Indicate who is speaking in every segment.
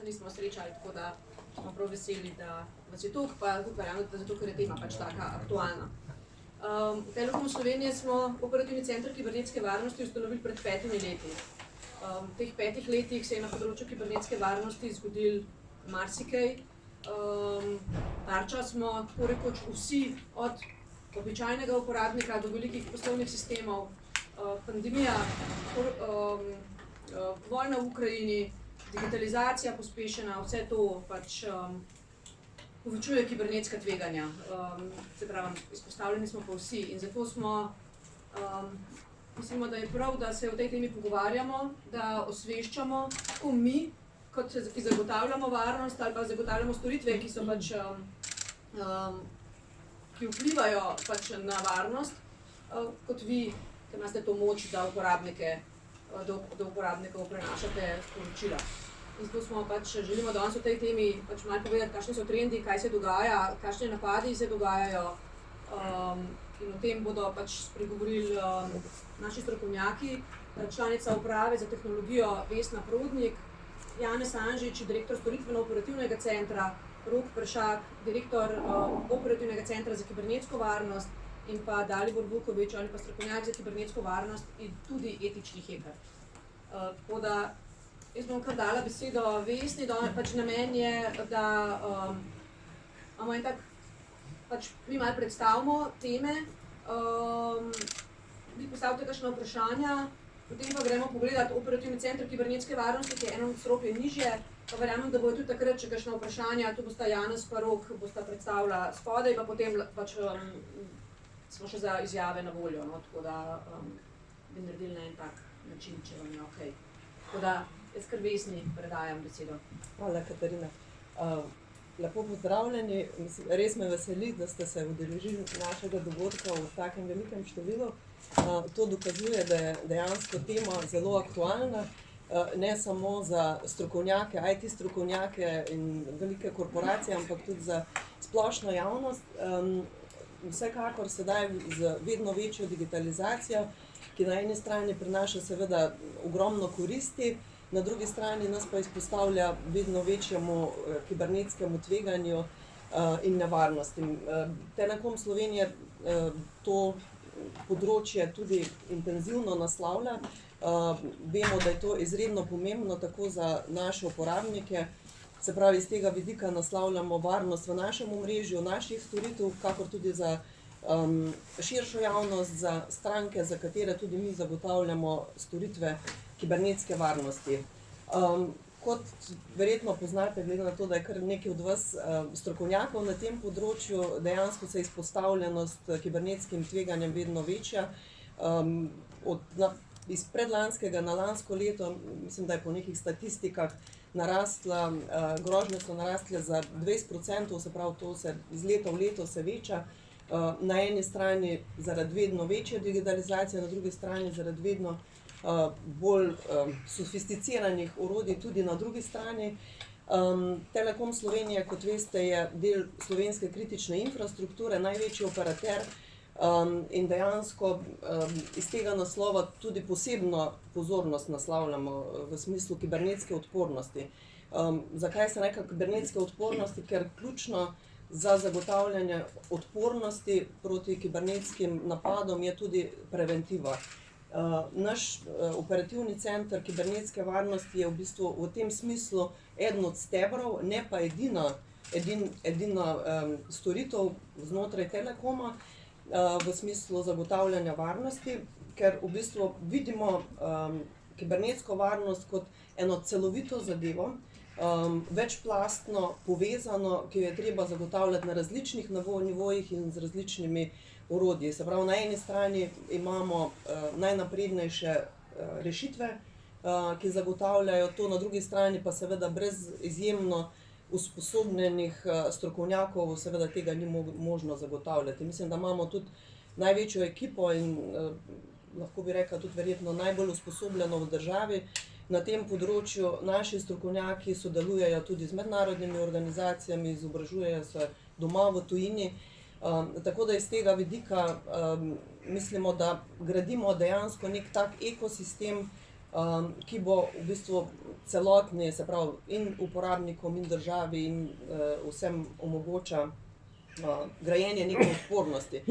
Speaker 1: se nismo srečali, tako da smo prav veseli, da vas je toliko, pa tudi verjamem, da zato, ker je tema pač taka aktualna. V Telekomu Slovenije smo operativni center kibernetske varnosti ustanovili pred 5 leti. V teh 5 letih se je na področju kibernetske varnosti zgodil marsikaj. Tarča smo tako rekoč vsi, od običajnega uporabnika do velikih poslovnih sistemov, pandemija, vojna v Ukrajini, digitalizacija pospešena, vse to pač povečuje kibernetska tveganja. Se pravi, izpostavljeni smo pa vsi in zato smo, mislimo, da je prav, da se o tej temi pogovarjamo, da osveščamo tako mi, ki zagotavljamo varnost ali pa zagotavljamo storitve, ki so pač, ki vplivajo pač na varnost, kot vi, ker imate to moč, da uporabnikov prenašate sporočila. In zato smo pač želimo danes o tej temi pač malo povedati, kakšni so trendi, kaj se dogaja, kakšne napadi se dogajajo. In o tem bodo pač spregovorili naši strokovnjaki, članica uprave za tehnologijo Vesna Prodnik, Janez Anžič, direktor storitveno-operativnega centra, Rok Peršak, direktor operativnega centra za kibernetsko varnost in pa Dalibor Vukovič, on je pa strokovnjak za kibernetsko varnost in tudi etični heker. Tako da jaz bom kar dala besedo Vesni, pač namen je, da imamo en tak, pač mi malo predstavimo teme, vi postavite kakšna vprašanja, potem pa gremo pogledati operativni center kibernetske varnosti, ki je eno nadstropje nižje, pa verjamem, da bojo tudi takrat še kakšna vprašanja, tu bosta Janez pa Rok, bosta predstavila spodaj, pa potem pač smo še za izjave na voljo, no, tako da bi naredili na en tak način, če vam je okej. Tako da jaz kar Vesni predajam besedo.
Speaker 2: Hvala, Katarina. Lepo pozdravljeni, res me veseli, da ste se udeležili našega dogodka v takem velikem številu. To dokazuje, da je dejansko tema zelo aktualna, ne samo za strokovnjake, IT strokovnjake in velike korporacije, ampak tudi za splošno javnost. Vsekakor sedaj z vedno večjo digitalizacijo, ki na eni strani prinaša seveda ogromno koristi, na drugi strani nas pa izpostavlja vedno večjemu kibernetskemu tveganju in nevarnostim. Telekom Slovenije to področje tudi intenzivno naslavlja. Vemo, da je to izredno pomembno tako za naše uporabnike, se pravi, iz tega vidika naslavljamo varnost v našem omrežju, naših storitev, kakor tudi za širšo javnost, za stranke, za katere tudi mi zagotavljamo storitve kibernetske varnosti. Kot verjetno poznate, glede na to, da je kar nekaj od vas strokovnjakov na tem področju, dejansko se izpostavljenost kibernetskim tveganjem vedno večja. Iz predlanskega na lansko leto, mislim, da je po nekih statistikah narastla, grožnje so narastle za 20%, se pravi, to se iz leta v leto se veča. Na eni strani zaradi vedno večje digitalizacije, na drugi strani zaradi vedno bolj sofisticiranih orodij tudi na drugi strani. Telekom Slovenije, kot veste, je del slovenske kritične infrastrukture, največji operater in dejansko iz tega naslova tudi posebno pozornost naslavljamo v smislu kibernetske odpornosti. Zakaj se reka kibernetske odpornosti? Ker ključno za zagotavljanje odpornosti proti kibernetskim napadom je tudi preventiva. Naš operativni center kibernetske varnosti je v bistvu v tem smislu eden od stebrov, ne pa edina storitev znotraj Telekoma v smislu zagotavljanja varnosti, ker v bistvu vidimo kibernetsko varnost kot eno celovito zadevo, večplastno, povezano, ki jo je treba zagotavljati na različnih nivojih in z različnimi orodji. Se pravi, na eni strani imamo najnaprednejše rešitve, ki zagotavljajo to, na drugi strani pa seveda brez izjemno usposobljenih strokovnjakov seveda tega ni možno zagotavljati. Mislim, da imamo tudi največjo ekipo in lahko bi rekla tudi verjetno najbolj usposobljeno v državi. Na tem področju naši strokovnjaki sodelujejo tudi z mednarodnimi organizacijami, izobražujejo se doma v tujini. Tako da iz tega vidika mislimo, da gradimo dejansko nek tak ekosistem, ki bo v bistvu celotni, se pravi, in uporabnikom, in državi, in vsem omogoča grajenje neke odpornosti,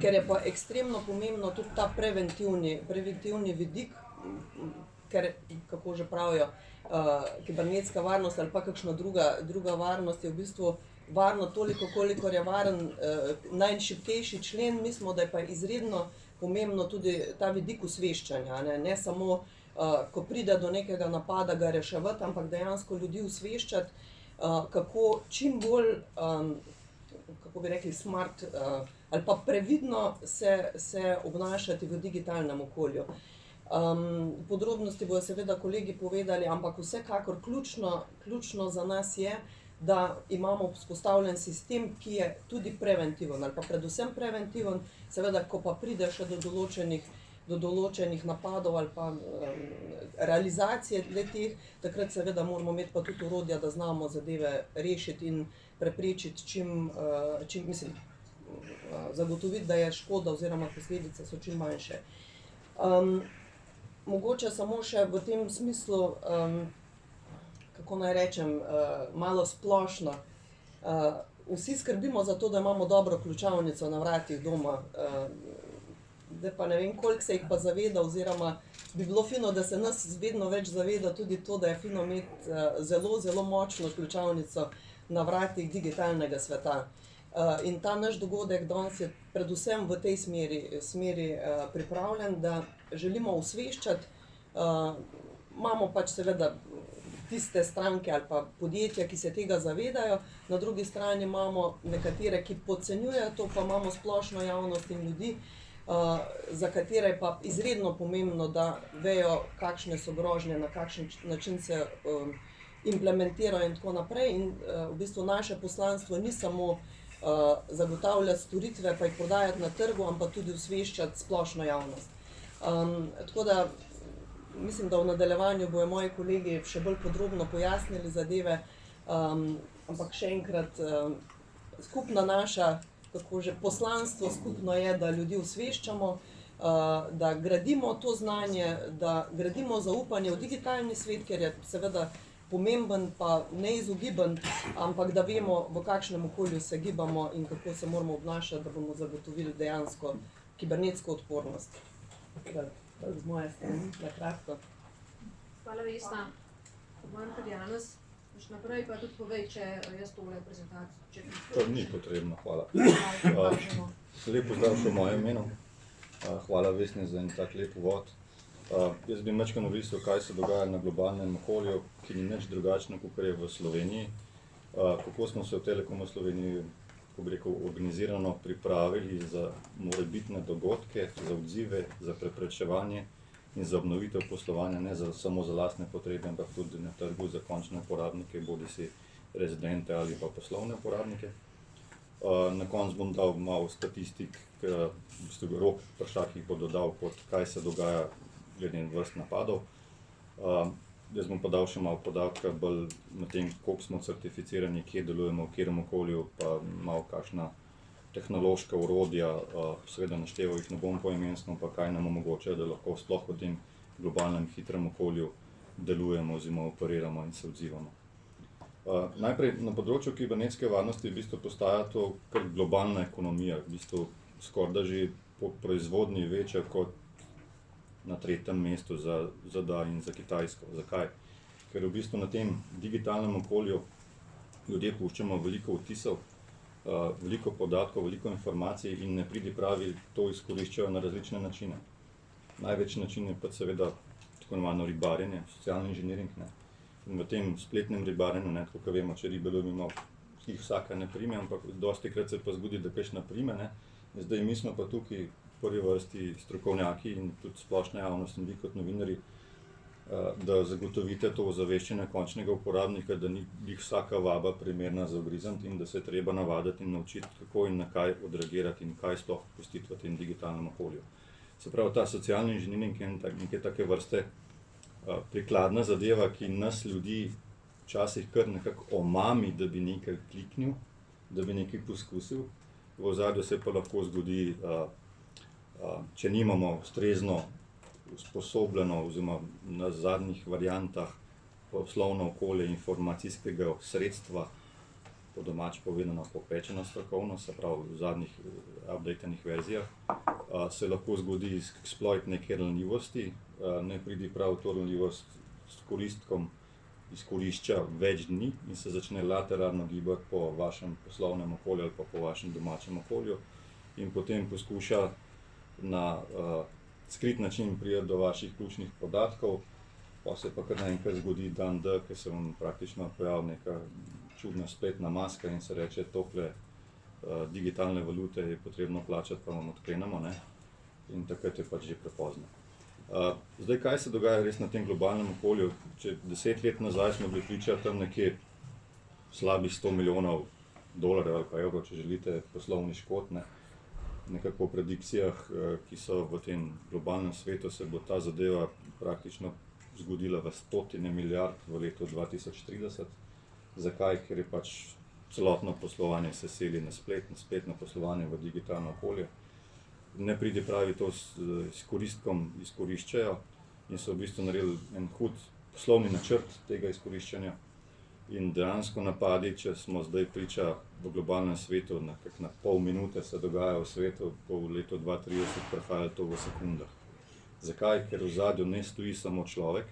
Speaker 2: ker je pa ekstremno pomembno tudi ta preventivni vidik, ker, kako že pravijo, kibernetska varnost ali pa kakšna druga varnost je v bistvu varno toliko, kolikor je varen najšibkejši člen. Mislimo, da je pa izredno pomembno tudi ta vidik osveščanja, ne samo, ko pride do nekega napada, ga reševati, ampak dejansko ljudi osveščati, kako čim bolj, kako bi rekli, smart ali pa previdno se obnašati v digitalnem okolju. Podrobnosti bodo seveda kolegi povedali, ampak vsekakor ključno za nas je, da imamo vzpostavljen sistem, ki je tudi preventiven ali pa predvsem preventiven, seveda, ko pa pride še do določenih napadov ali pa realizacije le-teh, takrat seveda moramo imeti pa tudi orodja, da znamo zadeve rešiti in preprečiti zagotoviti, da je škoda oziroma posledice so čim manjše. Mogoče samo še v tem smislu, kako naj rečem, malo splošno. Vsi skrbimo za to, da imamo dobro ključavnico na vratih doma. Zdaj pa ne vem, koliko se jih pa zaveda, oziroma bi bilo fino, da se nas vedno več zaveda tudi to, da je fino imeti zelo, zelo močno ključavnico na vratih digitalnega sveta. In ta naš dogodek danes je predvsem v tej smeri pripravljen, da želimo osveščati. Imamo pač seveda tiste stranke ali pa podjetja, ki se tega zavedajo, na drugi strani imamo nekatere, ki podcenjujejo to, pa imamo splošno javnost in ljudi, za katere je pa izredno pomembno, da vejo, kakšne so grožnje, na kakšen način se implementirajo in tako naprej. In v bistvu naše poslanstvo ni samo zagotavljati storitve, pa jih prodajati na trgu, ampak tudi osveščati splošno javnost. Tako da mislim, da v nadaljevanju bojo moji kolegi še bolj podrobno pojasnili zadeve, ampak še enkrat, skupna naša, kako že, poslanstvo skupno je, da ljudi osveščamo, da gradimo to znanje, da gradimo zaupanje v digitalni svet, ker je seveda pomemben pa neizogiben, ampak da vemo, v kakšnem okolju se gibamo in kako se moramo obnašati, da bomo zagotovili dejansko kibernetsko odpornost. Z moje strani, na kratko.
Speaker 1: Hvala, Vesna. Moram kar Janez, še naprej pa tudi povej, če jaz tole prezentacijo.
Speaker 3: To ni potrebno, hvala. Lep pozdrav še v mojem imenu. Hvala Vesni za en tak lep uvod. Jaz bi majčkeno orisal, kaj se dogaja na globalnem okolju, ki ni nič drugačno, kakor je v Sloveniji. Kako smo se v Telekomu Sloveniji, kako bi rekel, organizirano pripravili za morebitne dogodke, za odzive, za preprečevanje in za obnovitev poslovanja, ne samo za lastne potrebe, ampak tudi na trgu za končne uporabnike, bodisi rezidente ali pa poslovne uporabnike. Na koncu bom dal malo statistik, v bistvu Rok Pršak jih bo dodal, kaj se dogaja glede vrst napadov. Jaz bom pa dal še malo podatka bolj na tem, koliko smo certificirani, kje delujemo, v katerem okolju, pa malo kakšna tehnološka orodja, seveda našteval jih ne bom poimensko, pa kaj nam omogoča, da lahko sploh v tem globalnem hitrem okolju delujemo oziroma operiramo in se odzivamo. Najprej na področju kibernetske varnosti v bistvu postaja to kar globalna ekonomija, v bistvu skoraj da že po proizvodnji večja kot na 3. mestu za ZDA in za Kitajsko. Zakaj? Ker v bistvu na tem digitalnem okolju ljudje puščamo veliko vtisov, veliko podatkov, veliko informacij in nepridipravi to izkoriščajo na različne načine. Največ način je pa seveda tako imenovano ribarjenje, socialni inženiring, ne. In v tem spletnem ribarjenju, ne, tako vemo, če ribe lovimo, jih vsaka ne prime, ampak dostikrat se pa zgodi, da kakšna prime, ne. Zdaj mi smo pa tukaj v prvi vrsti strokovnjaki in tudi splošna javnost in vi kot novinarji, da zagotovite to ozaveščanje končnega uporabnika, da ni vsaka vaba primerna za ugrizniti in da se je treba navaditi in naučiti, kako in na kaj odreagirati in kaj sploh pustiti v tem digitalnem okolju. Se pravi, ta socialni inženiring je neke take vrste prikladna zadeva, ki nas ljudi včasih kar nekako omami, da bi nekaj kliknil, da bi nekaj poskusil. V ozadju se pa lahko zgodi, če nimamo ustrezno usposobljeno oziroma na zadnjih variantah poslovno okolje informacijskega sredstva, po domač povedano popečeno strokovno, se pravi v zadnjih updatenih verzijah, se lahko zgodi exploit neke ranljivosti, ne pridi prav to ranljivost s koristkom izkorišča več dni in se začne lateralno gibati po vašem poslovnem okolju ali pa po vašem domačem okolju in potem poskuša na skrit način priti do vaših ključnih podatkov, pa se pa kar naenkrat zgodi dan D, ker se vam praktično pojavi neka čudna spletna maska in se reče, tokle digitalne valute je potrebno plačati, pa vam odklenemo, ne? In takrat je pač že prepozno. Zdaj, kaj se dogaja res na tem globalnem okolju? Če 10 let nazaj smo bili priča tam nekje slabih 100 milijonov dolarjev ali pa evrov, če želite, poslovni škod, ne? Nekako po predikcijah, ki so v tem globalnem svetu, se bo ta zadeva praktično zgodila v 100 milijard v letu 2030. Zakaj? Ker je pač celotno poslovanje se seli na spletno poslovanje v digitalno okolje. Nepridi pravi to s koristkom izkoriščajo in so v bistvu naredili en hud poslovni načrt tega izkoriščanja. In dejansko napadi, če smo zdaj priča v globalnem svetu, na pol minute se dogaja v svetu, po letu 2030 prehajalo to v sekundah. Zakaj? Ker v ozadju ne stoji samo človek,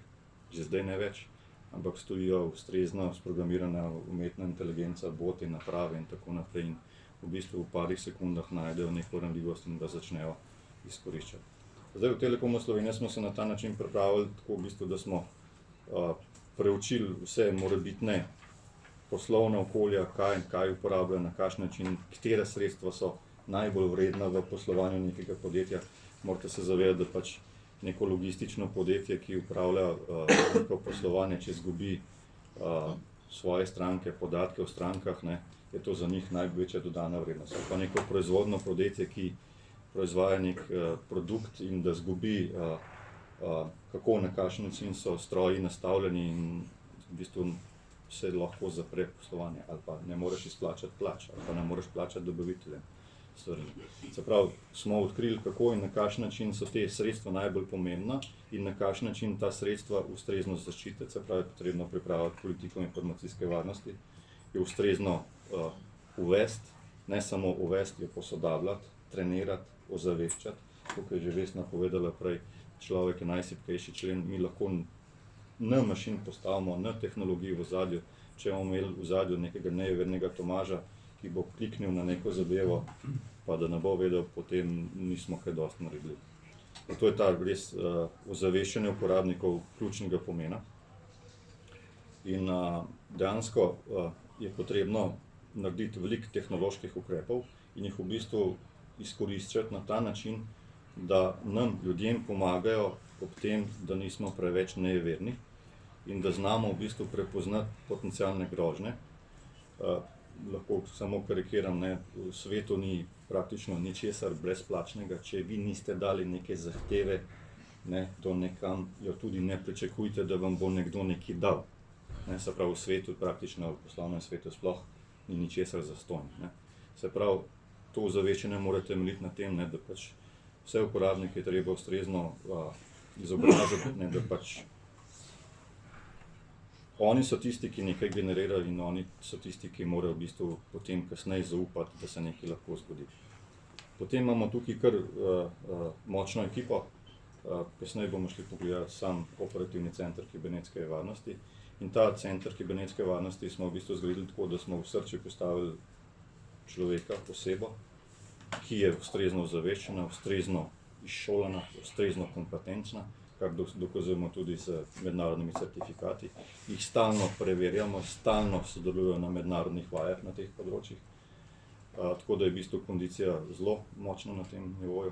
Speaker 3: že zdaj ne več, ampak stojijo ustrezno sprogramirana umetna inteligenca, boti, naprave in tako naprej. In v bistvu v parih sekundah najdejo neko ranljivost in ga začnejo izkoriščati. Zdaj v Telekomu Slovenije smo se na ta način pripravili tako v bistvu, da smo preučili vse morebitne poslovne okolja, kaj uporabljajo, na kakšen način, katere sredstva so najbolj vredna v poslovanju nekega podjetja. Morate se zavedati, da pač neko logistično podjetje, ki upravlja neko poslovanje, če izgubi svoje stranke, podatke o strankah, ne, je to za njih največja dodana vrednost. Pa neko proizvodno podjetje, ki proizvaja nek produkt in da izgubi, kako na kakšen način so stroji nastavljeni in v bistvu se lahko zapre poslovanje, ali pa ne moreš izplačati plač, ali pa ne moreš plačati dobaviteljem. Se pravi, smo odkrili, kako in na kakšen način so te sredstva najbolj pomembna in na kakšen način ta sredstva ustrezno zaščititi, se pravi, potrebno pripraviti politiko informacijske varnosti, jo ustrezno uvesti, ne samo uvesti, jo posodabljati, trenirati, ozaveščati. Tukaj je že Vesna povedala prej, človek je najsipkejši člen, mi lahko na mašin postavimo, na tehnologiji v ozadju, če bomo imeli v ozadju nekega nejevednega Tomaža, ki bo kliknil na neko zadevo, pa da ne bo vedel, potem nismo kaj dosti naredili. Zato je ta res ozaveščanje uporabnikov ključnega pomena. In dejansko je potrebno narediti veliko tehnoloških ukrepov in jih v bistvu izkoriščati na ta način, da nam ljudem pomagajo ob tem, da nismo preveč nejeverni in da znamo v bistvu prepoznati potencialne grožnje. Lahko samo karikiram, ne, v svetu ni praktično ničesar brezplačnega, če vi niste dali neke zahteve, ne, do nekam, jo tudi ne pričakujte, da vam bo nekdo nekaj dal. Ne, se pravi, v svetu, praktično v poslovnem svetu sploh ni ničesar zastonj, ne. Se pravi, to ozaveščanje mora temeljiti na tem, ne, da pač vse uporabnike je treba ustrezno izobraziti, ne, da pač oni so tisti, ki nekaj generirajo in oni so tisti, ki morajo v bistvu potem kasneje zaupati, da se nekaj lahko zgodi. Potem imamo tukaj kar močno ekipo, kasneje bomo šli pogledati sam operativni center kibernetske varnosti. In ta center kibernetske varnosti smo v bistvu zgradili tako, da smo v srčju postavili človeka, osebo, ki je ustrezno ozaveščena, ustrezno izšolana, ustrezno kompetenčna, kar dokazujemo tudi z mednarodnimi certifikati. Jih stalno preverjamo, stalno sodelujejo na mednarodnih vajah na teh področjih. Tako da je v bistvu kondicija zelo močna na tem nivoju.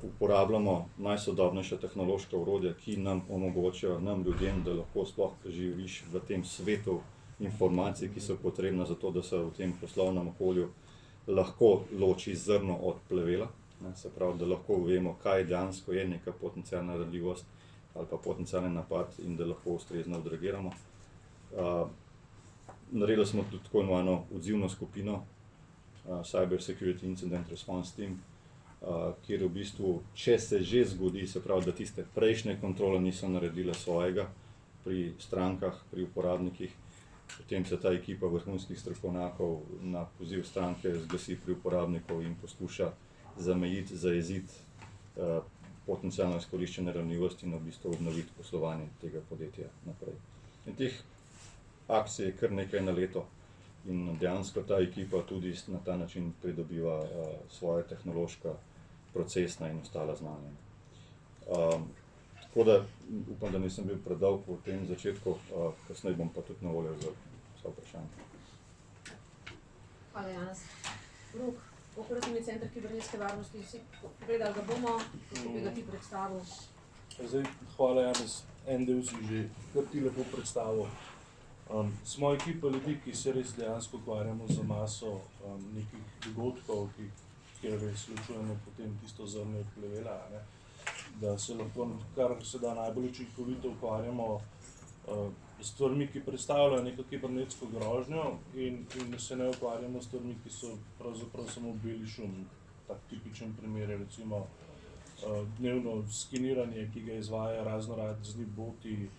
Speaker 3: Uporabljamo najsodobnejša tehnološka orodja, ki nam omogočajo, nam ljudem, da lahko sploh živiš v tem svetu informacij, ki so potrebne za to, da se v tem poslovnem okolju lahko loči zrno od plevela. Se pravi, da lahko vemo, kaj dejansko je neka potencialna ranljivost ali pa potencialni napad in da lahko ustrezno odreagiramo. Naredili smo tudi tako imenovano odzivno skupino, Cyber Security Incident Response Team, kjer v bistvu, če se že zgodi, se pravi, da tiste prejšnje kontrole niso naredile svojega, pri strankah, pri uporabnikih. Potem se ta ekipa vrhunskih strokovnjakov na poziv stranke zglasi pri uporabnikov in poskuša zamejiti, zajeziti potencialno izkoriščene ranljivosti in v bistvu obnoviti poslovanje tega podjetja naprej. In teh akcij je kar nekaj na leto in dejansko ta ekipa tudi na ta način pridobiva svoje tehnološka, procesna in ostala znanja. Tako da upam, da nisem bil predolg v tem začetku, kasneje bom pa tudi na voljo za vsa vprašanja.
Speaker 1: Hvala, Janez. Rok, Operativni center kibernetske varnosti, vsi pogledali ga bomo, kako bi ga ti predstavil?
Speaker 4: Zdaj, hvala, Janez, en del si že kar ti lepo predstavil. Smo ekipa ljudi, ki se res dejansko ukvarjamo z maso nekih dogodkov, kjer res ločujemo potem tisto zrnje od plevela, da se lahko kar se da najbolj učinkovito ukvarjamo s stvarmi, ki predstavljajo neko kibernetsko grožnjo in se ne ukvarjamo s stvarmi, ki so pravzaprav samo beli šum. Tak tipičen primer je recimo dnevno skeniranje, ki ga izvaja raznorazni boti,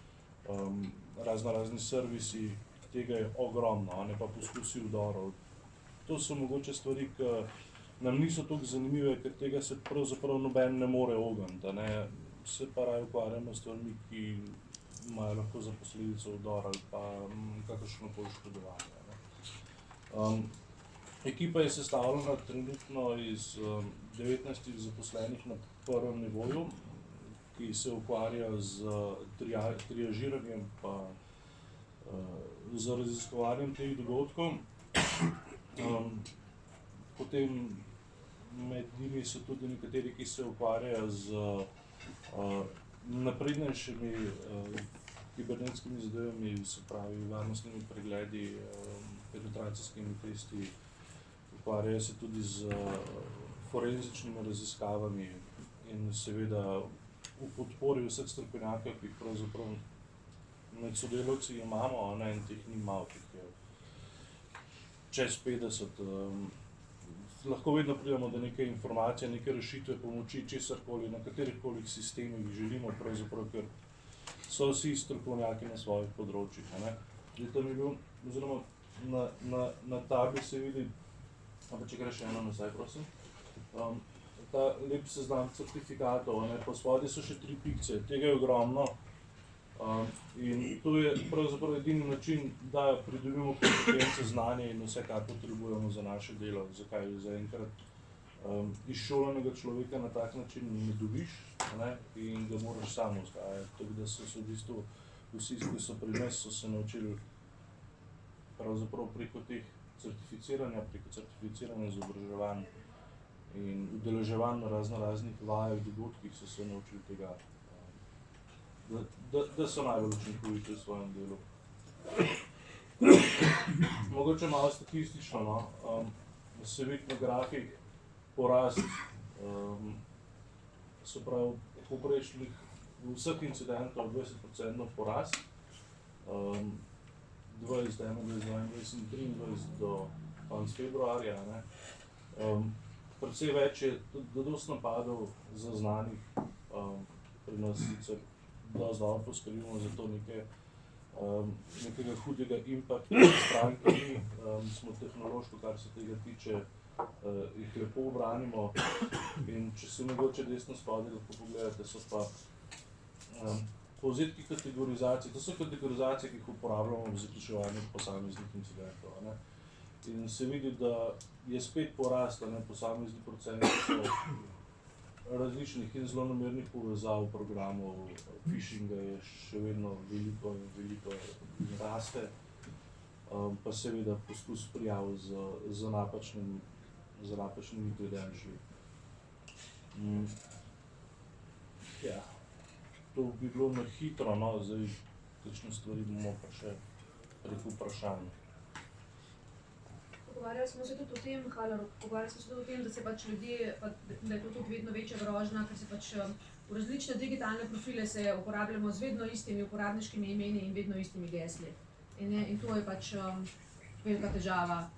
Speaker 4: raznorazni servisi, tega je ogromno, ne pa poskusi vdorov. To so mogoče stvari, ki nam niso toliko zanimive, ker tega se pravzaprav noben ne more ogniti, se pa raje ukvarjamo s stvarmi, ki imajo lahko za posledico vdor ali pa kakršnokoli škodovanje. Ekipa je sestavljena trenutno iz 19 zaposlenih na prvem nivoju, ki se ukvarja z triažiranjem pa z raziskovanjem teh dogodkov. Potem med njimi so tudi nekateri, ki se ukvarjajo z naprednejšimi kibernetskimi zadevami, se pravi varnostnimi pregledi, penetracijskimi testi, ukvarjajo se tudi z forenzičnimi raziskavami in seveda v podpori vseh strokovnjakov, ki jih pravzaprav med sodelavci imamo, in teh ni malo, teh je čez 50. Lahko vedno pridemo do neke informacije, neke rešitve, pomoči, česarkoli, na katerihkoli sistemih želimo, pravzaprav, ker so vsi strokovnjaki na svojih področjih. Zdaj tam je bil, oziroma na tabli se vidi, pa če greš eno nazaj, prosim, ta lep seznam certifikatov, po spodaj so še 3 pikce, tega je ogromno. In to je pravzaprav edini način, da pridobimo kompetence, znanje in vse, kar potrebujemo za naše delo. Zakaj zaenkrat izšolanega človeka na tak način ne dobiš in ga moraš sam vzgajati. Tako da so v bistvu vsi, ki so pri nas, so se naučili pravzaprav preko teh certificiranja, izobraževanj in udeleževanj na raznoraznih vajah, dogodkih so se naučili tega, da so najbolj učinkoviti v svojem delu. Mogoče malo statistično, se vidi na grafih porast, se pravi poprečnih vseh incidentov 20% porast, 20, 21, 22 in 23 do konca februarja. Precej več je dosti napadov zaznanih, pri nas sicer dosti dobro poskrbimo za to nekega hudega impakta stranke, smo tehnološko, kar se tega tiče, jih lepo obranimo in če se mogoče desno spodaj lahko pogledate, so pa povzetki kategorizacij, to so kategorizacije, ki jih uporabljamo v zaključevanju posameznih incidentov. In se vidi, da je spet porast posamezni procenti različnih in zlonamernih povezav programov, phishinga je še vedno veliko raste, pa seveda poskus prijav z napačnimi credentiali. Ja, to bi bilo na hitro, zdaj kakšne stvari bomo pa še preko vprašanj.
Speaker 1: Pogovarjali smo se tudi o tem, da se pač ljudje, da je to tudi vedno večja grožnja, ker se pač v različne digitalne profile se uporabljamo z vedno istimi uporabniškimi imeni in vedno istimi gesli. In to je pač velika težava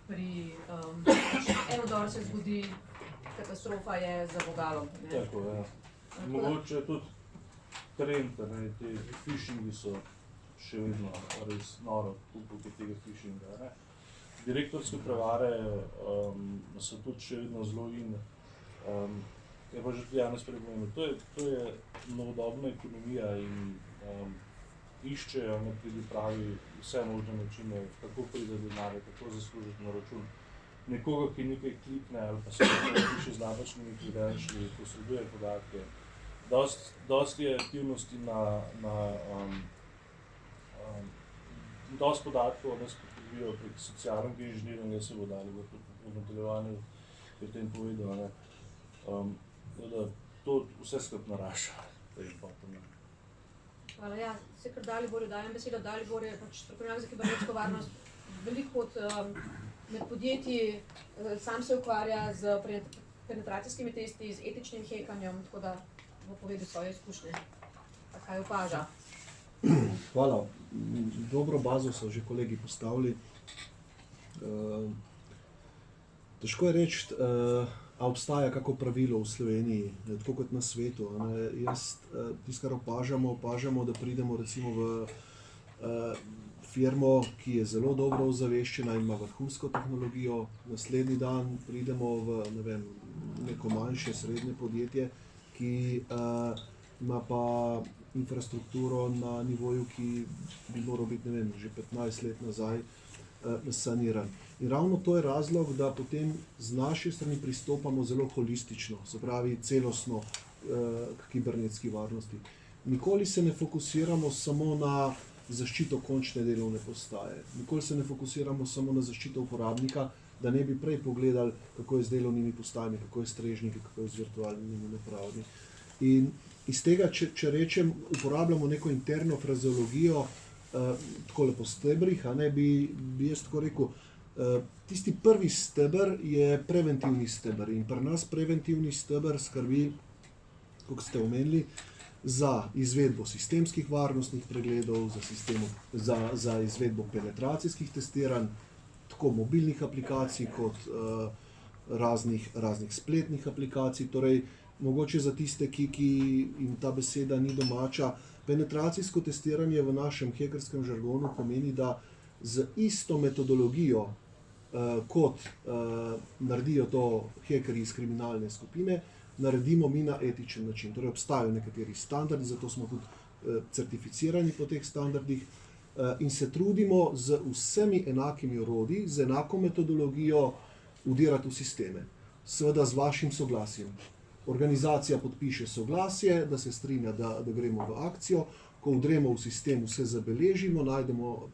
Speaker 1: pri en vdor se zgodi, katastrofa je za vogalom.
Speaker 4: Tako, ja. Mogoče tudi trend, ti phishingi so še vedno res noro tukaj tega phishinga. Ne. Direktorske prevare so tudi še vedno zelo in, je pa že tudi Janez prepomenil, to je novodobna ekonomija in iščejo pravi vse možne načine, kako pride denarja, kako zaslužiti na račun nekoga, ki nekaj klikne ali pa se piše z napačnimi credentiali, posreduje podatke. Dosti je aktivnosti dosti podatkov nas pridobijo prek socialnega inženiranja, se bo dali v nadaljevanju, je v tem povedal, ne. Da to vse skupaj narašča.
Speaker 1: Hvala, ja, se kar Daliborju dajem besedo. Dalibor je pač strokovnjak za kibernetsko varnost. Veliko med podjetji sam se ukvarja z penetracijskimi testi, z etičnim hekanjem, tako da bo povedal svoje izkušnje, pa kaj opaža.
Speaker 5: Hvala. Dobro bazo so že kolegi postavili. Težko je reči, a obstaja kako pravilo v Sloveniji, tako kot na svetu. Tisto, kar opažamo, da pridemo recimo v firmo, ki je zelo dobro ozaveščena in ima vrhunsko tehnologijo, naslednji dan pridemo v neko manjše, srednje podjetje, ki ima pa infrastrukturo na nivoju, ki bi moral biti, že 15 let nazaj saniran. In ravno to je razlog, da potem z naše strani pristopamo zelo holistično, se pravi celostno k kibernetski varnosti. Nikoli se ne fokusiramo samo na zaščito končne delovne postaje, nikoli se ne fokusiramo samo na zaščito uporabnika, da ne bi prej pogledali, kako je z delovnimi postajami, kako je s strežniki, kako je z virtualnimi napravami. In iz tega, če rečem, uporabljamo neko interno frazeologijo, takole po stebrih, bi jaz tako rekel, tisti prvi steber je preventivni steber in pri nas preventivni steber skrbi, kot ste omenili, za izvedbo sistemskih varnostnih pregledov, za izvedbo penetracijskih testiranj, tako mobilnih aplikacij kot raznih spletnih aplikacij. Torej, mogoče za tiste, ki jim ta beseda ni domača, penetracijsko testiranje v našem hekerskem žargonu pomeni, da z isto metodologijo, kot naredijo to hekerji iz kriminalne skupine, naredimo mi na etičen način. Torej, obstajajo nekateri standardi, zato smo tudi certificirani po teh standardih in se trudimo z vsemi enakimi orodji, z enako metodologijo vdirati v sisteme. Seveda z vašim soglasjem. Organizacija podpiše soglasje, da se strinja, da gremo v akcijo. Ko vdremo v sistem, vse zabeležimo, najdemo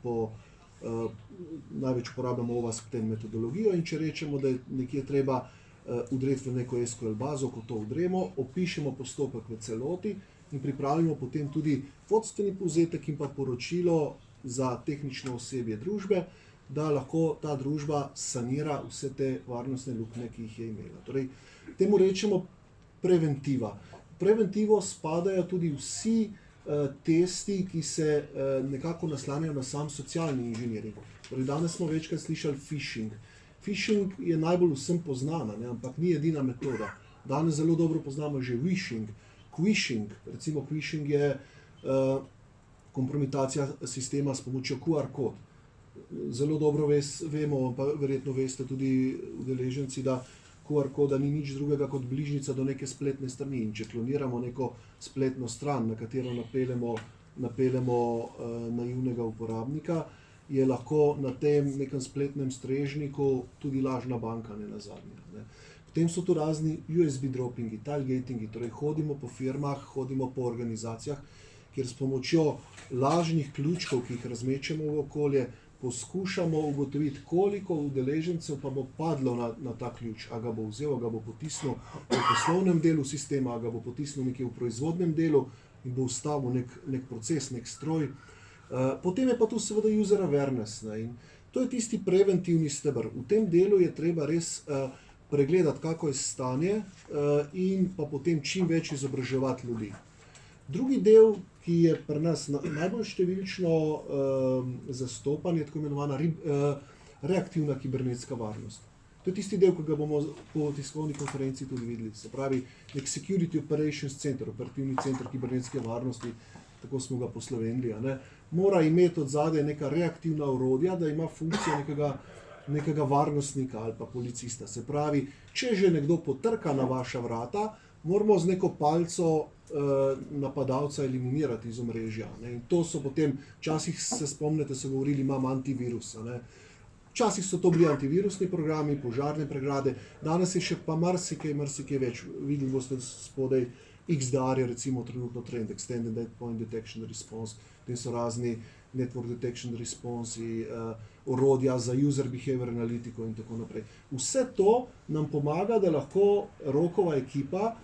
Speaker 5: največ uporabljamo OWASP-10 metodologijo in če rečemo, da je nekje treba vdreti v neko SQL bazo, ko to vdremo, opišemo postopek v celoti in pripravimo potem tudi vodstveni povzetek in pa poročilo za tehnično osebje družbe, da lahko ta družba sanira vse te varnostne luknje, ki jih je imela. Torej, temu rečemo preventiva. Preventivo spadajo tudi vsi testi, ki se nekako naslanjajo na sam socialni inženiring. Torej, danes smo večkrat slišali phishing. Phishing je najbolj vsem poznana, ampak ni edina metoda. Danes zelo dobro poznamo že wishing, quishing. Recimo quishing je kompromitacija sistema s pomočjo QR kod. Zelo dobro vemo, pa verjetno veste tudi udeleženci, da QR koda ni nič drugega kot bližnjica do neke spletne strani. In če kloniramo neko spletno stran, na katero napeljemo naivnega uporabnika, je lahko na tem nekem spletnem strežniku tudi lažna banka, ne nazadnje. Potem so tu razni USB droppingi, tailgatingi, torej hodimo po firmah, hodimo po organizacijah, kjer s pomočjo lažnih ključkov, ki jih razmečemo v okolje, poskušamo ugotoviti, koliko udeležencev pa bo padlo na ta ključ, a ga bo vzel, a ga bo potisnil v poslovnem delu sistema, a ga bo potisnil nekje v proizvodnem delu in bo ustavil nek proces, nek stroj. Potem je pa tu seveda user awareness. In to je tisti preventivni steber. V tem delu je treba res pregledati, kako je stanje in pa potem čim več izobraževati ljudi. Drugi del, ki je pri nas najbolj številčno zastopan, je tako imenovana reaktivna kibernetska varnost. To je tisti del, ki ga bomo po tiskovni konferenci tudi videli. Se pravi, nek Security Operations Center, operativni center kibernetske varnosti, tako smo ga poslovenili. mora imeti od zadaj neka reaktivna orodja, da ima funkcijo nekega varnostnika ali pa policista. Se pravi, če že nekdo potrka na vaša vrata, moramo z neko palco napadalca eliminirati iz omrežja. Ne? In to so potem, včasih se spomnite, so govorili, imam antivirus. Ne? Včasih so to bili antivirusni programi, požarne pregrade, danes je še pa marsikaj več. Videli boste spodaj, XDR je recimo trenutno trend, Extended Endpoint Detection Response, te so razni Network Detection Response, orodja za user behavior analitiko in tako naprej. Vse to nam pomaga, da lahko Rokova ekipa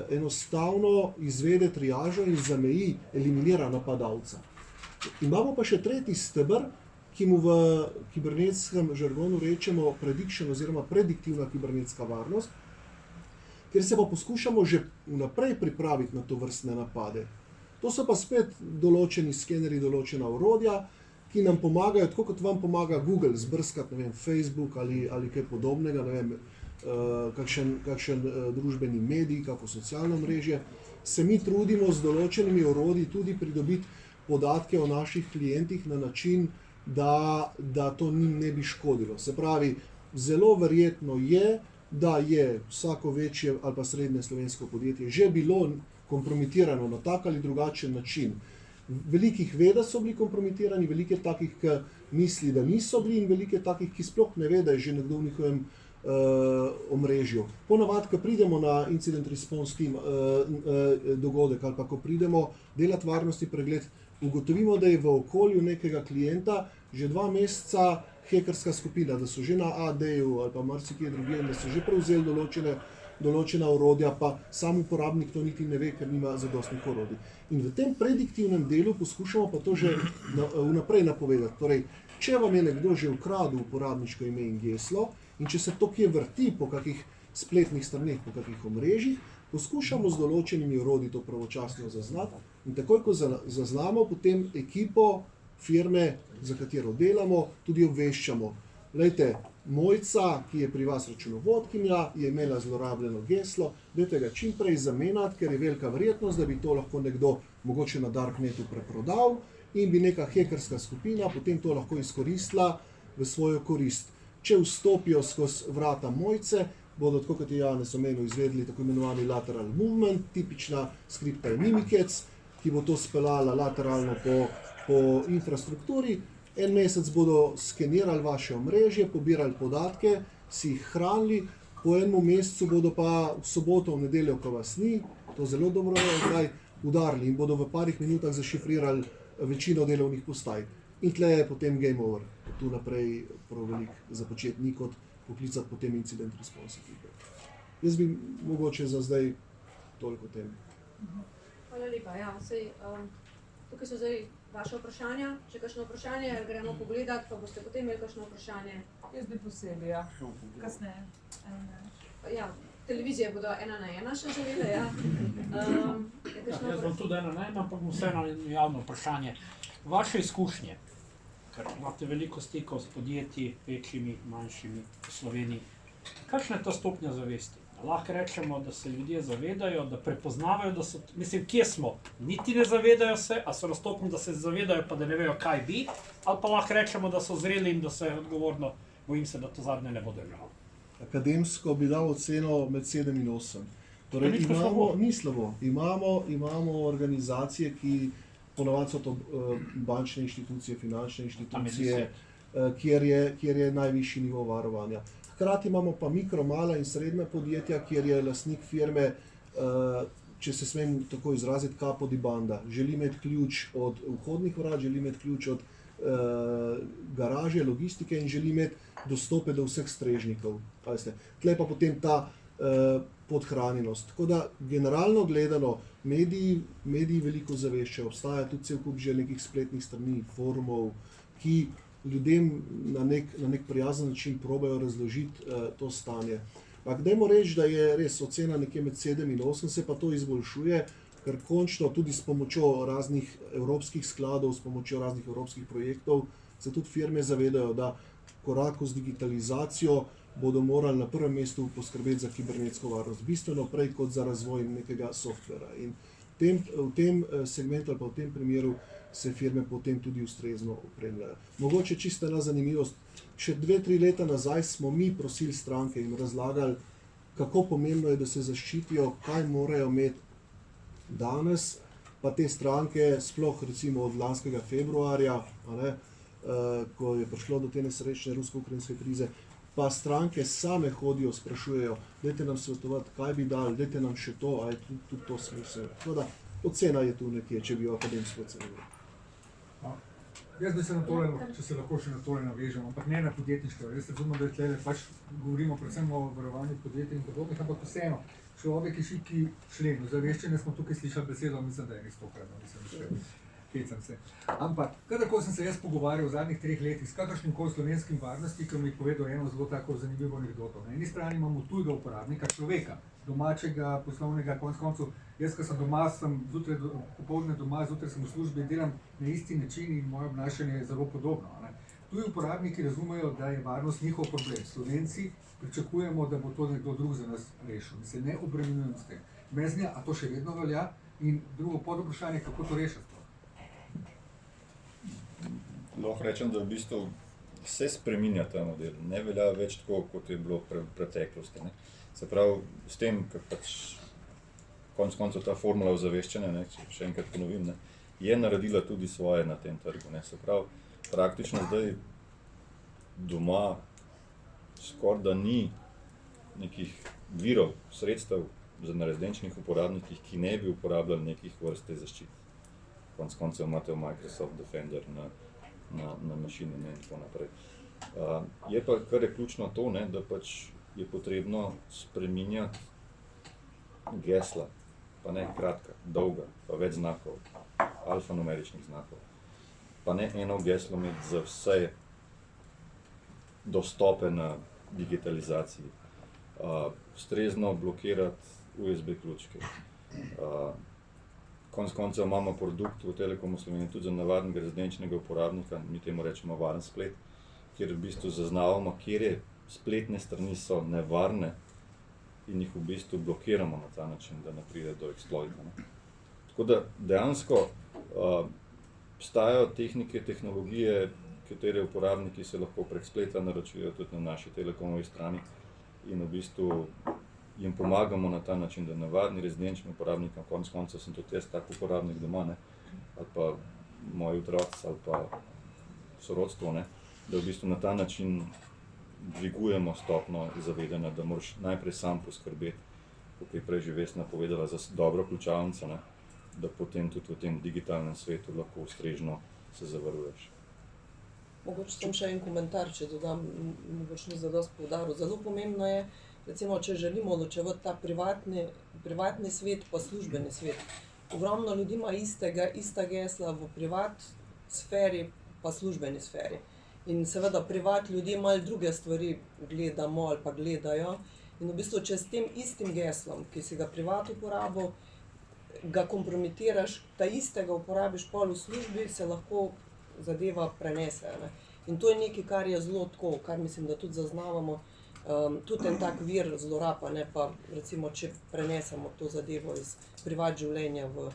Speaker 5: enostavno izvede triažo in zameji, eliminira napadalca. Imamo pa še tretji steber, ki mu v kibernetskem žargonu rečemo prediction oziroma prediktivna kibernetska varnost, kjer se pa poskušamo že vnaprej pripraviti na to vrstne napade. To so pa spet določeni skeneri, določena orodja, ki nam pomagajo, tako kot vam pomaga Google zbrskati, ne vem, Facebook ali kaj podobnega, ne vem, kakšen družbeni medij, kako socialno mrežje, se mi trudimo z določenimi orodji tudi pridobiti podatke o naših klientih na način, da to njim ne bi škodilo. Se pravi, zelo verjetno je, da je vsako večje ali pa srednje slovensko podjetje že bilo kompromitirano na tak ali drugačen način. Velikih ve, da so bili kompromitirani, veliko je takih, ki misli, da niso bili, in veliko je takih, ki sploh ne ve, da je že nekdo v njihovem omrežju. Ponavadi, ko pridemo na incident response team dogodek ali pa ko pridemo delati varnostni pregled, ugotovimo, da je v okolju nekega klienta že 2 meseca hekerska skupina, da so že na AD-ju ali pa marsikje drugje, da so že prevzeli določena orodja, pa sam uporabnik to niti ne ve, ker nima zadostnih orodij. In v tem prediktivnem delu poskušamo pa to že vnaprej napovedati. Torej, če vam je nekdo že ukradel uporabniško ime in geslo, in če se to kje vrti po kakih spletnih straneh, po kakih omrežjih, poskušamo z določenimi orodji to pravočasno zaznati in takoj, ko zaznamo, potem ekipo firme, za katero delamo, tudi obveščamo. Glejte, Mojca, ki je pri vas računovodkinja, je imela zlorabljeno geslo, dajte ga čim prej zamenjati, ker je velika verjetnost, da bi to lahko nekdo mogoče na darknetu preprodal in bi neka hekerska skupina potem to lahko izkoristila v svojo korist. Če vstopijo skozi vrata Mojce, bodo, tako kot je Janez omenil, izvedli tako imenovani lateral movement, tipična skripta je Mimikatz, ki bo to speljala lateralno po infrastrukturi. En mesec bodo skenirali vaše omrežje, pobirali podatke, si jih hranili, po enem mesecu bodo pa v soboto, v nedeljo, ko vas ni, to zelo dobro je, udarili in bodo v parih minutah zašifrirali večino delovnih postaj. In tle je potem game over. Tu naprej prav veliko započeti ni kot poklicati potem incident response ekipe. Jaz bi mogoče za zdaj toliko tem.
Speaker 1: Hvala lepa. Ja, tukaj so zdaj vaše vprašanja. Če kakšno vprašanje, gremo pogledat, pa boste potem imeli kakšno vprašanje.
Speaker 6: Jaz bi posebej, ja. Kasneje.
Speaker 1: Ja, televizije bodo 1 na 1 še želele, ja.
Speaker 7: Jaz bom tudi 1 na 1, ampak vseeno javno vprašanje. Vaše izkušnje, ker imate veliko stikov s podjetji, večjimi, manjšimi v Sloveniji. Kakšna je ta stopnja zavesti? Lahko rečemo, da se ljudje zavedajo, da prepoznavajo, da so, mislim, kje smo, niti ne zavedajo se, a so na stopnji, da se zavedajo, pa da ne vejo, kaj bi, ali pa lahko rečemo, da so zreli in da se odgovorno, bojim se, da to zadnje ne bo držalo.
Speaker 5: Akademsko bi dal oceno med 7 in 8. Torej, ni slabo. Imamo organizacije, ki ponavadi so to bančne inštitucije, finančne inštitucije, kjer je najvišji nivo varovanja. Hkrati imamo pa mikro, mala in srednja podjetja, kjer je lastnik firme, če se smem tako izraziti, capo di banda. Želi imeti ključ od vhodnih vrat, želi imeti ključ od garaže, logistike in želi imeti dostope do vseh strežnikov. Tle pa potem ta podhranjenost. Tako da generalno gledano, mediji veliko zaveščajo, obstaja tudi cel kup že nekih spletnih strani, forumov, ki ljudem na nek prijazen način probajo razložiti to stanje. Dajmo reči, da je res ocena nekje med 7 in 8, se pa to izboljšuje, ker končno tudi s pomočjo raznih evropskih skladov, s pomočjo raznih evropskih projektov, se tudi firme zavedajo, da koraku z digitalizacijo bodo morali na prvem mestu poskrbeti za kibernetsko varnost, bistveno prej kot za razvoj nekega softvera. In v tem segmentu ali pa v tem primeru se firme potem tudi ustrezno opremljajo. Mogoče čisto ena zanimivost. Še 2-3 leta nazaj smo mi prosili stranke in razlagali, kako pomembno je, da se zaščitijo, kaj morajo imeti. Danes pa te stranke, sploh recimo od lanskega februarja, ko je prišlo do te nesrečne rusko-ukrajinske krize, pa stranke same hodijo, sprašujejo, dajte nam svetovati, kaj bi dali, dajte nam še to, a je tudi to smisel. Tako da ocena je tu nekje, če bi jo akademsko ocenili.
Speaker 8: Jaz bi se na tole, če se lahko še na tole navežem, ampak ne na podjetništvo. Jaz razumem, da tlele pač govorimo predvsem o varovanju podjetij in podobnih, ampak vseeno, človek je šibki člen. Ozaveščene smo tukaj slišali besedo, mislim, da je res tokrat, hecam se. Ampak, kadarkoli sem se jaz pogovarjal v zadnjih 3 letih s kakršnimkoli slovenskim varnosti, ki mi je povedal eno zelo tako zanimivo anekdoto. Na eni strani imamo tujega uporabnika, človeka, domačega, poslovnega, konec koncev. Jaz, ko sem doma, sem zjutraj, popoldne doma, zjutraj sem v službi, delam na isti način in moje obnašanje je zelo podobno. Tuji uporabniki razumejo, da je varnost njihov problem. Slovenci pričakujemo, da bo to nekdo drug za nas rešil. In se ne obremenjujem s tem. Meznja, a to še vedno velja? In drugo podvprašanje, kako to rešiti?
Speaker 3: Lahko rečem, da v bistvu se spreminja ta model. Ne velja več tako, kot je bilo v preteklosti. Ne. Se pravi, s tem, ker pač konec koncev ta formula ozaveščanja, če še enkrat ponovim, ne, je naredila tudi svoje na tem trgu. Ne. Se pravi, praktično zdaj doma skoraj da ni nekih virov, sredstev za rezidenčnih uporabnikih, ki ne bi uporabljali nekih vrste zaščit. Konec koncev imate v Microsoft Defender na mašini in tako naprej. Je pa, kar je ključno to, ne, da pač je potrebno spreminjati gesla, pa ne kratka, dolga, pa več znakov, alfanumeričnih znakov, pa ne eno geslo imeti za vse dostope na digitalizaciji, ustrezno blokirati USB ključke. Konec koncev imamo produkt v Telekomu Slovenije tudi za navadnega rezidenčnega uporabnika, mi temu rečemo varen splet, kjer v bistvu zaznavamo, kjer spletne strani so nevarne in jih v bistvu blokiramo na ta način, da ne pride do exploita. Tako da dejansko obstajajo tehnike, tehnologije, katere uporabniki se lahko prek spleta naročijo tudi na naši Telekomovi strani in v bistvu jim pomagamo na ta način, da navadni rezidenčni uporabnikom, konec koncev sem tudi jaz tak uporabnik doma, ne, ali pa moji otroci, ali pa sorodstvo, ne, da v bistvu na ta način dvigujemo stopno zavedanja, da moraš najprej sam poskrbeti, kot je prej že Vesna povedala, za dobro ključavnico, ne, da potem tudi v tem digitalnem svetu lahko ustrežno se zavaruješ.
Speaker 2: Mogoče sem še en komentar, če dodam, mogoče ni zadosti poudaril. Zelo pomembno je, recimo, če želimo ločevati ta privatni svet pa službeni svet. Ogromno ljudi ima ista gesla v privat sferi pa službeni sferi. In seveda privat ljudje malo druge stvari gledamo ali pa gledajo. In v bistvu, če s tem istim geslom, ki si ga privat uporabil, ga kompromitiraš, ta istega uporabiš pol v službi, se lahko zadeva prenese. Ne? In to je nekaj, kar je zelo tako, kar mislim, da tudi zaznavamo, tudi en tak vir zloraba, ne pa recimo, če prenesemo to zadevo iz privat življenja v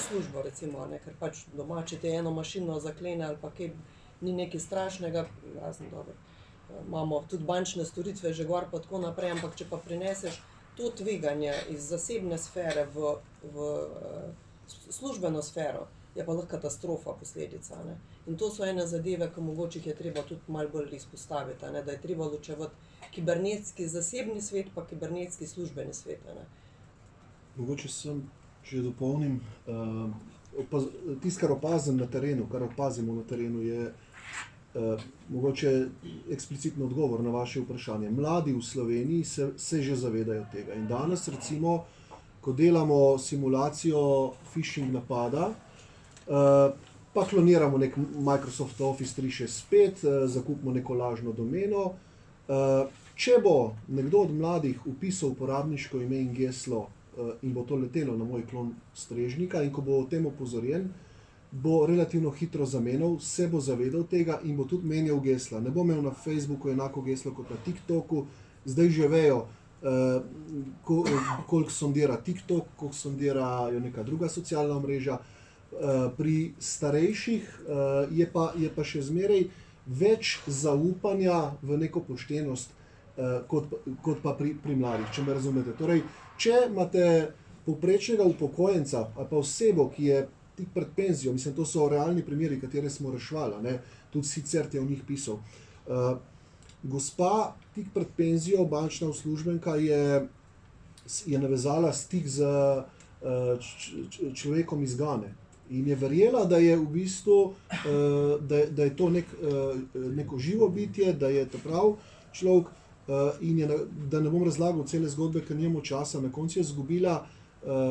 Speaker 2: službo, recimo, ne? Ker pač doma, če te eno mašino zaklene ali pa kaj, ni nekaj strašnega, razen dobro. Imamo tudi bančne storitve že gor pa tako naprej, ampak če pa prineseš to tveganje iz zasebne sfere v službeno sfero, je pa lahko katastrofa posledica. Ne? In to so ene zadeve, ki mogoče jih je treba tudi malo bolj izpostaviti, ne? Da je treba ločevati kibernetski zasebni svet pa kibernetski službeni svet. Ne?
Speaker 5: Mogoče sem, če dopolnim, tisto, kar opazim na terenu, kar opazimo na terenu, je mogoče eksplicitno odgovor na vaše vprašanje. Mladi v Sloveniji se že zavedajo tega. In danes, recimo, ko delamo simulacijo phishing napada, pa kloniramo nek Microsoft Office 365, zakupimo neko lažno domeno. Če bo nekdo od mladih vpisal uporabniško ime in geslo in bo to letelo na moj klon strežnika in ko bo o tem opozorjen, bo relativno hitro zamenjal, se bo zavedal tega in bo tudi menjal gesla. Ne bo imel na Facebooku enako geslo kot na TikToku, zdaj že vejo, koliko sondira TikTok, koliko sondirajo neka druga socialna omrežja. Pri starejših je pa še zmeraj več zaupanja v neko poštenost, kot pa pri mladih, če me razumete. Torej, če imate povprečnega upokojenca ali pa osebo, ki je tik pred penzijo, mislim, to so realni primeri, katere smo reševali, ne? Tudi sicer je o njih pisal. Gospa tik pred penzijo, bančna uslužbenka, je navezala stik z človekom iz Gane. In je verjela, da je v bistvu, da je to neko živo bitje, da je to prav človek, in da ne bom razlagal cele zgodbe, ker nimamo časa, na koncu je izgubila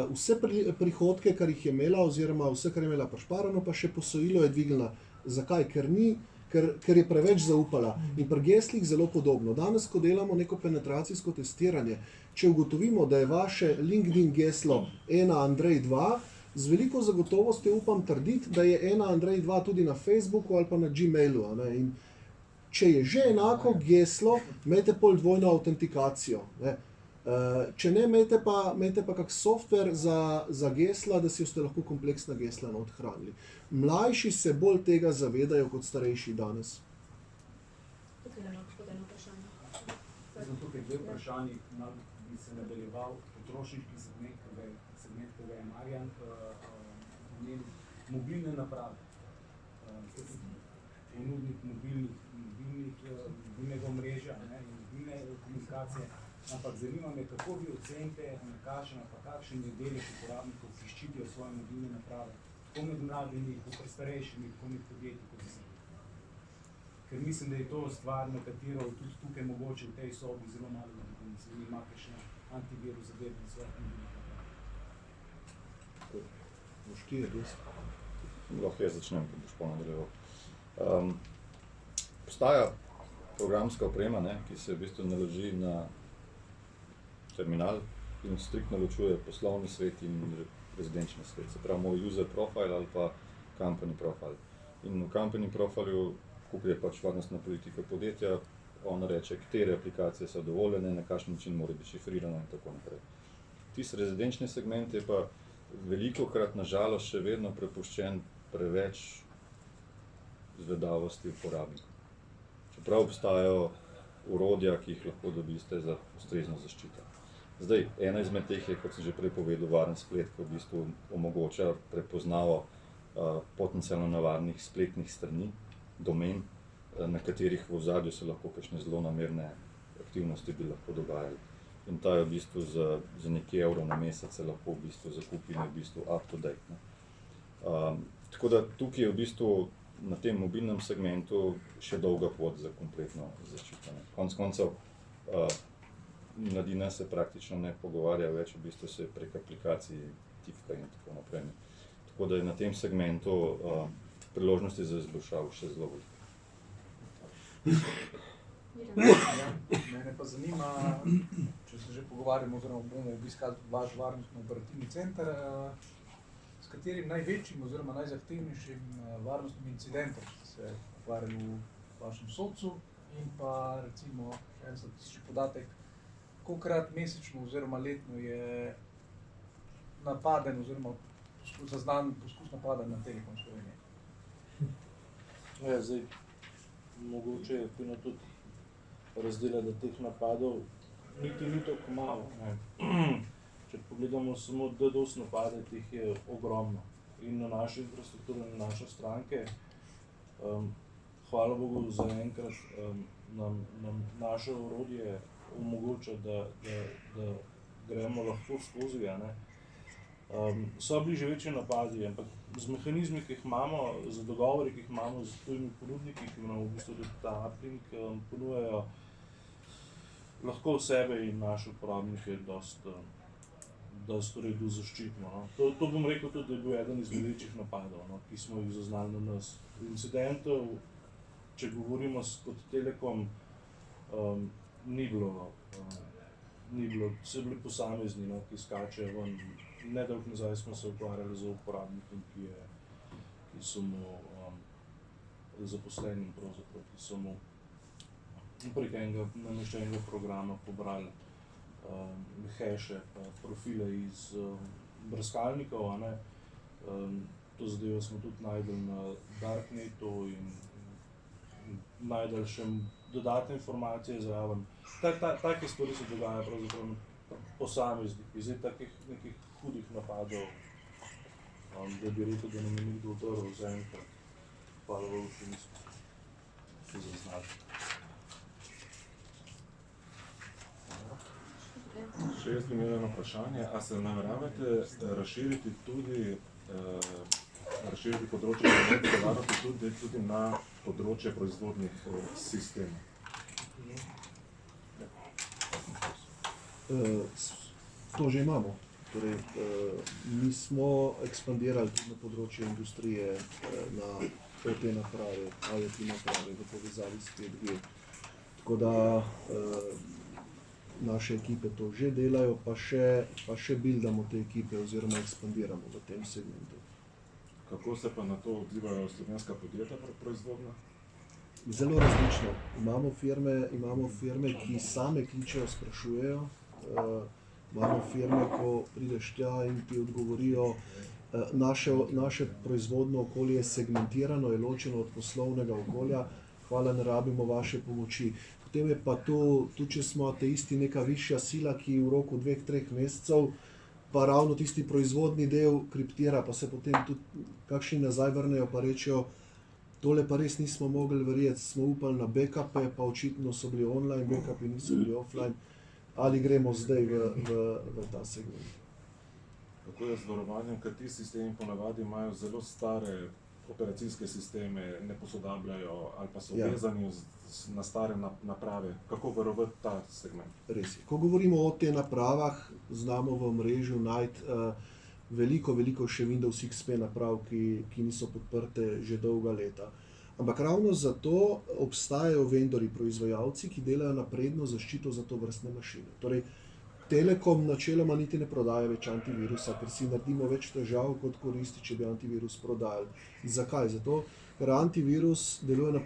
Speaker 5: vse prihodke, kar jih je imela, oziroma vse, kar je imela prišparano, pa še posojilo je dvignila. Zakaj? Ker je preveč zaupala. In pri geslih zelo podobno. Danes, ko delamo neko penetracijsko testiranje, če ugotovimo, da je vaše LinkedIn geslo 1Andrej2, z veliko zagotovostjo upam trditi, da je 1Andrej2 tudi na Facebooku ali pa na Gmailu. In če je že enako geslo, imejte pol dvojno autentikacijo. Če ne, imejte pa kak software za gesla, da si boste lahko kompleksna gesla odhranili. Mlajši se bolj tega zavedajo kot starejši danes.
Speaker 1: Tukaj ima gospod eno vprašanje.
Speaker 9: Jaz sem tukaj dve vprašanji, bi se nadaljeval potrošniški segment, ki ga je Marjan omenil, mobilne naprave. Ponudnik mobilnega omrežja in mobilne komunikacije. Ampak zanima me, kako vi ocenite, kakšen je delež uporabnikov, ki ščitijo svoje mobilne naprave, tako med mladimi, tako starejšimi, tako med podjetji, kot se. Ker mislim, da je to stvar, na katero tudi tukaj mogoče v tej sobi zelo malo ljudi, se vi imate še antivirus zadeve na svojih mobilnih napravah.
Speaker 3: Lahko jaz začnem, ko boš ponadaljeval. Obstaja programska oprema, ki se v bistvu naloži na terminal in striktno ločuje poslovni svet in rezidenčni svet. Se pravi, moj user profile ali pa company profile. In v company profilu, ko je pač varnostna politika podjetja, on reče, katere aplikacije so dovoljene, na kakšen način mora biti šifrirano in tako naprej. Tisti rezidenčni segment je pa velikokrat nažalost še vedno prepuščen preveč zvedavosti uporabnikov. Čeprav obstajajo orodja, ki jih lahko dobiste za ustrezno zaščito. Zdaj, ena izmed teh je, kot sem že prej povedal, varen splet, ki v bistvu omogoča prepoznavo potencialno nevarnih spletnih strani, domen, na katerih v ozadju se lahko kakšne zelo namerne aktivnosti bi lahko dogajali. In ta je v bistvu za nekaj evrov na mesec se lahko v bistvu zakupi in je v bistvu up to date. Tako da tukaj je v bistvu na tem mobilnem segmentu še dolga pot za kompletno zaščito. Konec koncev, mladina se praktično ne pogovarja več, v bistvu se prek aplikacij tipka in tako naprej. Tako da je na tem segmentu priložnosti za izboljšavo še zelo veliko.
Speaker 10: Mene pa zanima, če se že pogovarjamo, oziroma bomo obiskali vaš varnostno-operativni center, s katerim največjim oziroma najzahtevnejšim varnostnim incidentom ste se ukvarjali v vašem SOC-u in pa recimo en statistični podatek, kolikrat mesečno oziroma letno je napaden oziroma zaznan poskus napada na Telekom Slovenije.
Speaker 4: Zdaj, mogoče je fino tudi razdelati, da teh napadov niti ni toliko malo. Če pogledamo samo DDoS napade, teh je ogromno. In na naše infrastrukture, na naše stranke, hvala Bogu za enkrat, nam naše orodje omogoča, da gremo lahko skozi. So bili že večji napadi, ampak z mehanizmi, ki jih imamo, z dogovori, ki jih imamo z tujimi ponudniki, ki nam v bistvu tudi ta uplink ponujajo, lahko sebe in naše uporabnike dosti v redu zaščitimo. To bom rekel tudi, da je bil eden izmed večjih napadov, ki smo jih zaznali na nas. Incidentov, če govorimo kot Telekom, ni bilo, so bili posamezni, ki skačejo ven. Nedolgo nazaj smo se ukvarjali z uporabnikom, ki so mu zaposlenim pravzaprav, ki so mu prek enega nameščenega programa pobrali hashe, profile iz brskalnikov, to zadevo smo tudi najdel na Darknetu in najdel še dodatne informacije zraven. Take stvari se dogajajo pravzaprav na posameznikih, zdaj takih nekih hudih napadov, da bi rekel, da nam je nekdo vdrl zaenkrat. Hvala Bogu, še nismo se zaznali.
Speaker 11: Še jaz bi imel eno vprašanje, a se nameravate razširiti področje kibernetske varnosti tudi na področje proizvodnih sistemov?
Speaker 5: To že imamo. Torej, mi smo ekspandirali tudi na področje industrije, na OT naprave, IoT naprave v povezavi s 5G. Tako da naše ekipe to že delajo, pa še buildamo te ekipe oziroma ekspandiramo v tem segmentu.
Speaker 11: Kako se pa na to odzivajo slovenska podjetja proizvodna?
Speaker 5: Zelo različno. Imamo firme, ki same kličejo, sprašujejo. Imamo firme, ko prideš tja in ti odgovorijo, naše proizvodno okolje je segmentirano, je ločeno od poslovnega okolja, hvala, ne rabimo vaše pomoči. Potem je pa tudi če smo ateisti, neka višja sila, ki v roku 2-3 mesecev pa ravno tisti proizvodni del kriptira, pa se potem tudi kakšni nazaj vrnejo pa rečejo, tole pa res nismo mogli verjeti, smo upali na backupe, pa očitno so bili online backupi, niso bili offline. Ali gremo zdaj v ta segment.
Speaker 11: Kako je z varovanjem, ker ti sistemi ponavadi imajo zelo stare operacijske sisteme, ne posodabljajo ali pa so vezani na stare naprave. Kako varovati ta segment?
Speaker 5: Res je. Ko govorimo o te napravah, znamo v mrežu najti veliko še Windows XP naprav, ki niso podprte že dolga leta. Ampak ravno zato obstajajo vendorji, proizvajalci, ki delajo napredno zaščito za to vrstne mašine. Torej, Telekom načeloma niti ne prodaja več antivirusa, ker si naredimo več težav kot koristi, če bi antivirus prodajali. Zakaj? Zato, ker antivirus deluje na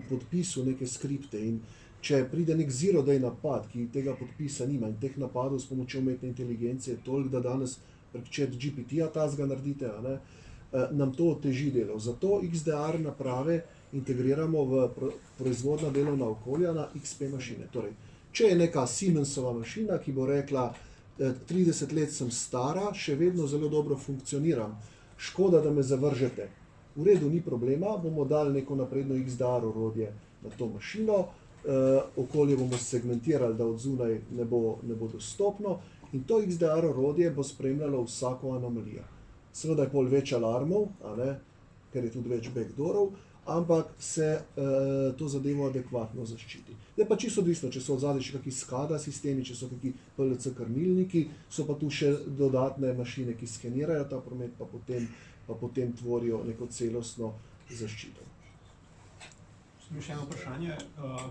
Speaker 5: podpisu neke skripte in če pride nek zero day napad, ki tega podpisa nima in teh napadov s pomočjo umetne inteligence je toliko, da danes prek ChatGPT-ja tazga naredite, nam to oteži delo. Zato XDR naprave integriramo v proizvodna delovna okolja na XP mašine. Torej, če je neka Siemensova mašina, ki bo rekla, 30 let sem stara, še vedno zelo dobro funkcioniram, škoda, da me zavržete. V redu, ni problema, bomo dali neko napredno XDR orodje na to mašino, okolje bomo segmentirali, da od zunaj ne bo dostopno in to XDR orodje bo spremljalo vsako anomalijo. Seveda je pol več alarmov, ker je tudi več backdoorov, ampak se to zadevo adekvatno zaščiti. Je pa čisto odvisno, če so odzadaj še kakšni SCADA sistemi, če so kakšni PLC krmilniki, so pa tu še dodatne mašine, ki skenirajo ta promet, pa potem tvorijo neko celostno zaščito.
Speaker 12: Samo še eno vprašanje.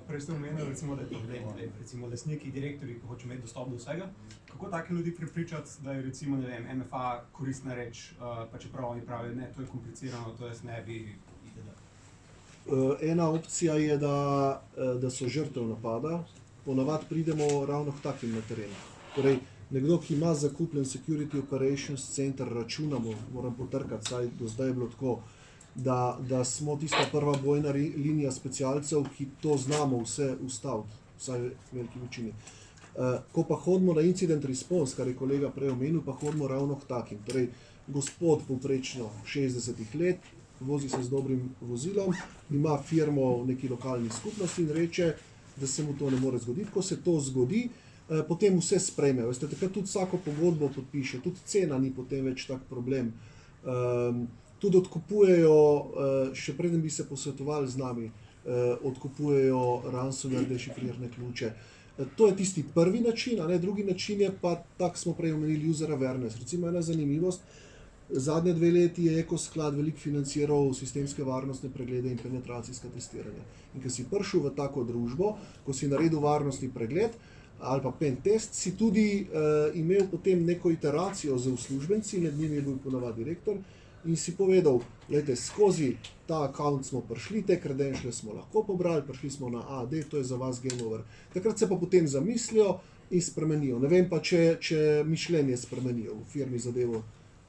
Speaker 12: Prej ste omenili, recimo, da je recimo lastniki, direktorji, ki hočejo imeti dostop do vsega. Kako take ljudi prepričati, da je recimo, ne vem, MFA koristna reč, pa čeprav oni pravijo, ne, to je komplicirano, to jaz ne bi itd.
Speaker 5: Ena opcija je, da so žrtev napada. Ponavadi pridemo ravno k takim na terenu. Torej, nekdo, ki ima zakupljen Security Operations Center, računamo, moram potrkati, saj do zdaj je bilo tako, da smo tista prva bojna linija specialcev, ki to znamo vse ustaviti, vsaj v veliki večini. Ko pa hodimo na incident response, kar je kolega prej omenil, pa hodimo ravno k takim. Torej, gospod povprečno 60 let, vozi se z dobrim vozilom, ima firmo v neki lokalni skupnosti in reče, da se mu to ne more zgoditi. Ko se to zgodi, potem vse sprejme. Veste, takrat tudi vsako pogodbo podpiše, tudi cena ni potem več tak problem. Tudi odkupujejo, še preden bi se posvetovali z nami, odkupujejo ransomware, dešifrirne ključe. To je tisti prvi način, drugi način je pa, tak smo prej omenili, user awareness. Recimo ena zanimivost, zadnje 2 leti je Ekosklad veliko financiral sistemske varnostne preglede in penetracijska testiranja. In ko si prišel v tako družbo, ko si naredil varnostni pregled ali pa pen test, si tudi imel potem neko iteracijo z uslužbenci, med njimi je bil ponavadi direktor, in si povedal, gledajte, skozi ta account smo prišli, te credentiale smo lahko pobrali, prišli smo na AD, to je za vas game over. Takrat se pa potem zamislijo in spremenijo. Ne vem pa, če mišljenje spremenijo v firmi zadevo,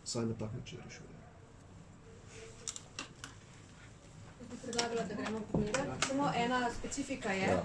Speaker 5: vsaj na tak način rešujejo.
Speaker 1: predlagala, da gremo pogledat. Samo ena specifika je,